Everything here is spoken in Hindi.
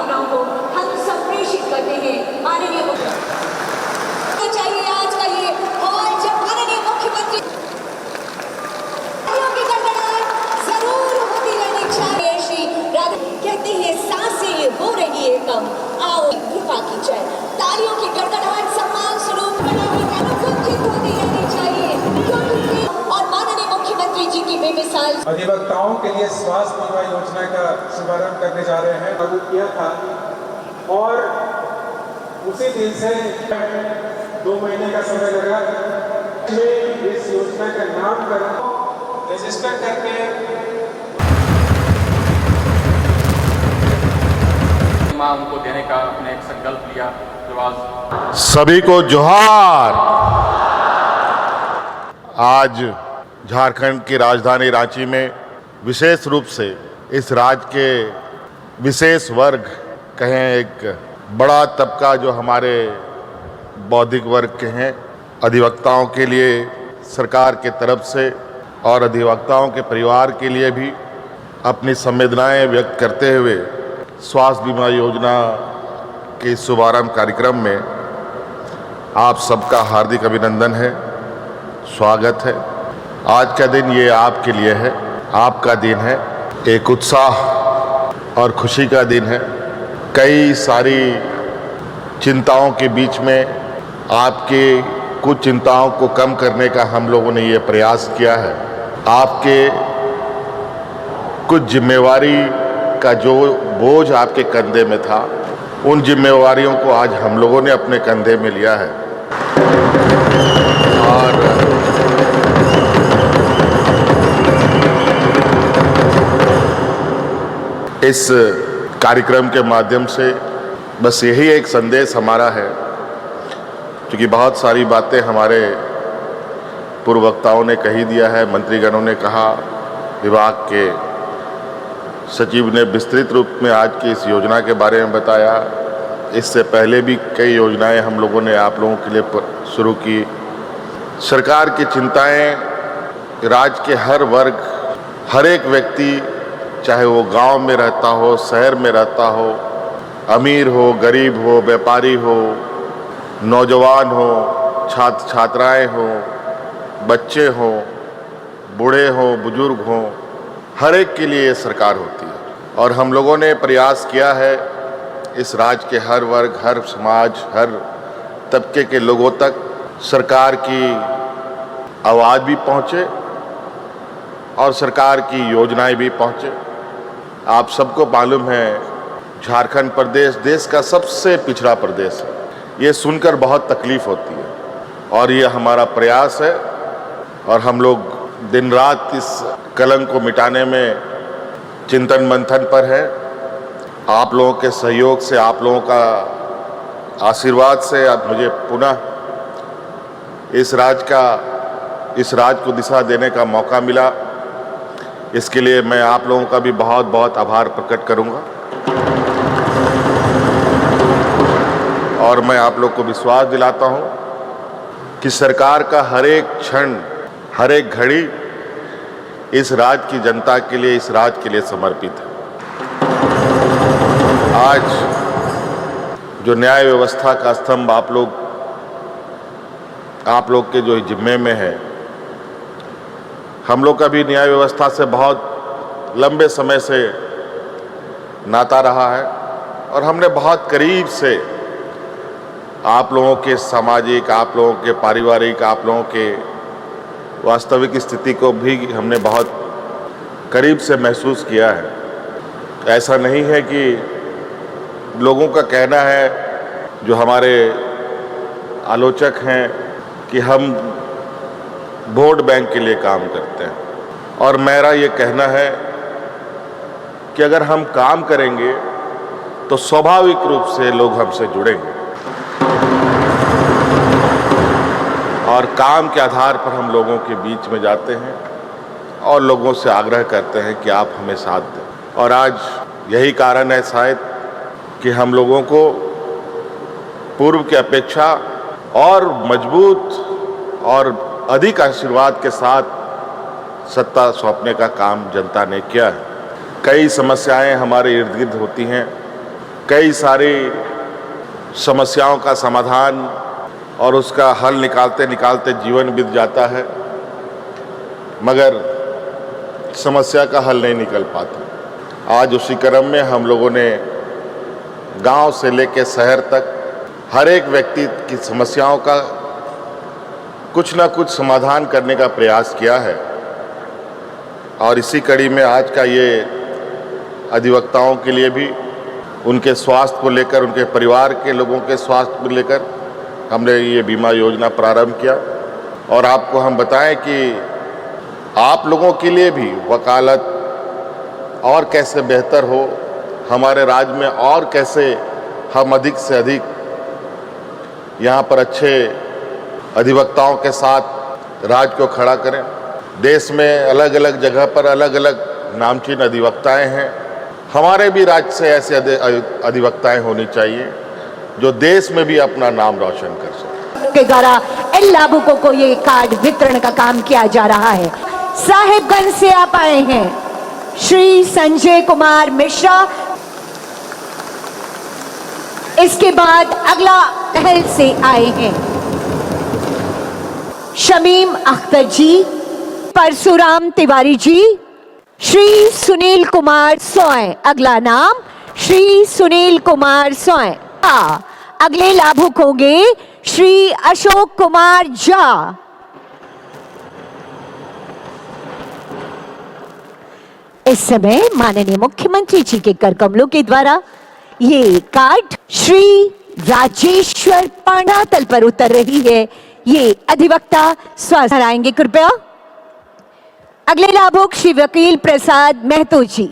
भावनाओं को हम संप्रेषित करते हैं माननीय मुख्यमंत्री चाहिए आज का ये। और जब माननीय मुख्यमंत्री की गड़गड़ाहट जरूर होती रहनी चाहिए। श्री राधा कहते हैं सांसें हो रही है कम, आओ कृपा की जय। तालियों की गड़गड़ाहट सम्मान स्वरूप अनुकूलित होती रहनी चाहिए और माननीय मुख्यमंत्री जी की बेमिसाल अधिवक्ताओं के लिए स्वास्थ्य बीमा योजना का शुभारंभ करने जा रहे हैं। लागू किया था और उसी दिन से 2 महीने का समय लगा इस योजना का नामकरण रजिस्टर करके उनको देने का अपने एक संकल्प लिया। जो आज सभी को जोहार। आज झारखंड की राजधानी रांची में विशेष रूप से इस राज्य के विशेष वर्ग कहें एक बड़ा तबका जो हमारे बौद्धिक वर्ग के हैं, अधिवक्ताओं के लिए सरकार के तरफ से और अधिवक्ताओं के परिवार के लिए भी अपनी संवेदनाएं व्यक्त करते हुए स्वास्थ्य बीमा योजना के शुभारंभ कार्यक्रम में आप सबका हार्दिक अभिनंदन है, स्वागत है। आज का दिन ये आपके लिए है, आपका दिन है, एक उत्साह और खुशी का दिन है। कई सारी चिंताओं के बीच में आपके कुछ चिंताओं को कम करने का हम लोगों ने ये प्रयास किया है। आपके कुछ जिम्मेवारी का जो बोझ आपके कंधे में था, उन जिम्मेवारियों को आज हम लोगों ने अपने कंधे में लिया है और इस कार्यक्रम के माध्यम से बस यही एक संदेश हमारा है, क्योंकि बहुत सारी बातें हमारे पूर्व वक्ताओं ने कही दिया है, मंत्रीगणों ने कहा, विभाग के सचिव ने विस्तृत रूप में आज की इस योजना के बारे में बताया। इससे पहले भी कई योजनाएं हम लोगों ने आप लोगों के लिए शुरू की। सरकार की चिंताएं राज्य के हर वर्ग, हर एक व्यक्ति, चाहे वो गांव में रहता हो, शहर में रहता हो, अमीर हो, गरीब हो, व्यापारी हो, नौजवान हो, छात्र छात्राएं हो, बच्चे हो, बूढ़े हो, बुजुर्ग हो, हर एक के लिए ये सरकार होती है। और हम लोगों ने प्रयास किया है इस राज्य के हर वर्ग, हर समाज, हर तबके के लोगों तक सरकार की आवाज़ भी पहुँचे और सरकार की योजनाएं भी पहुँचे। आप सबको मालूम है झारखंड प्रदेश देश का सबसे पिछड़ा प्रदेश है। ये सुनकर बहुत तकलीफ होती है और ये हमारा प्रयास है और हम लोग दिन रात इस कलंक को मिटाने में चिंतन मंथन पर है। आप लोगों के सहयोग से, आप लोगों का आशीर्वाद से अब मुझे पुनः इस राज्य को दिशा देने का मौका मिला। इसके लिए मैं आप लोगों का भी बहुत बहुत आभार प्रकट करूंगा और मैं आप लोग को विश्वास दिलाता हूं कि सरकार का हर एक क्षण, हर एक घड़ी इस राज्य की जनता के लिए, इस राज्य के लिए समर्पित है। आज जो न्याय व्यवस्था का स्तंभ आप लोग के जो जिम्मे में है, हम लोग का भी न्याय व्यवस्था से बहुत लंबे समय से नाता रहा है और हमने बहुत करीब से आप लोगों के सामाजिक, आप लोगों के पारिवारिक, आप लोगों के वास्तविक स्थिति को भी हमने बहुत करीब से महसूस किया है। ऐसा नहीं है कि लोगों का कहना है, जो हमारे आलोचक हैं, कि हम वोट बैंक के लिए काम करते हैं, और मेरा ये कहना है कि अगर हम काम करेंगे तो स्वाभाविक रूप से लोग हमसे जुड़ेंगे और काम के आधार पर हम लोगों के बीच में जाते हैं और लोगों से आग्रह करते हैं कि आप हमें साथ दें। और आज यही कारण है शायद कि हम लोगों को पूर्व की अपेक्षा और मजबूत और अधिक आशीर्वाद के साथ सत्ता सौंपने का काम जनता ने किया है। कई समस्याएं हमारे इर्द गिर्द होती हैं, कई सारी समस्याओं का समाधान और उसका हल निकालते निकालते जीवन बीत जाता है, मगर समस्या का हल नहीं निकल पाता। आज उसी क्रम में हम लोगों ने गांव से लेकर शहर तक हर एक व्यक्ति की समस्याओं का कुछ ना कुछ समाधान करने का प्रयास किया है। और इसी कड़ी में आज का ये अधिवक्ताओं के लिए भी उनके स्वास्थ्य को लेकर, उनके परिवार के लोगों के स्वास्थ्य को लेकर हमने ये बीमा योजना प्रारंभ किया। और आपको हम बताएं कि आप लोगों के लिए भी वकालत और कैसे बेहतर हो, हमारे राज्य में और कैसे हम अधिक से अधिक यहाँ पर अच्छे अधिवक्ताओं के साथ राज्य को खड़ा करें। देश में अलग अलग जगह पर अलग अलग नामचीन अधिवक्ताएं हैं, हमारे भी राज्य से ऐसे अधिवक्ताएं होनी चाहिए जो देश में भी अपना नाम रोशन कर सके। के द्वारा इन लाभुकों को ये कार्ड वितरण का काम किया जा रहा है। साहिबगंज से आप आए हैं श्री संजय कुमार मिश्रा। इसके बाद अगला पहल से आए हैं शमीम अख्तर जी, परशुराम तिवारी जी, श्री सुनील कुमार सोय। अगला नाम श्री सुनील कुमार सोय। अगले लाभुक होंगे श्री अशोक कुमार झा। इस समय माननीय मुख्यमंत्री जी के कर कमलों के द्वारा ये कार्ड श्री राजेश्वर पांडातल पर उतर रही है। ये अधिवक्ता स्वास्थ्य आएंगे कृपया। अगले लाभुक श्री वकील प्रसाद महतो जी।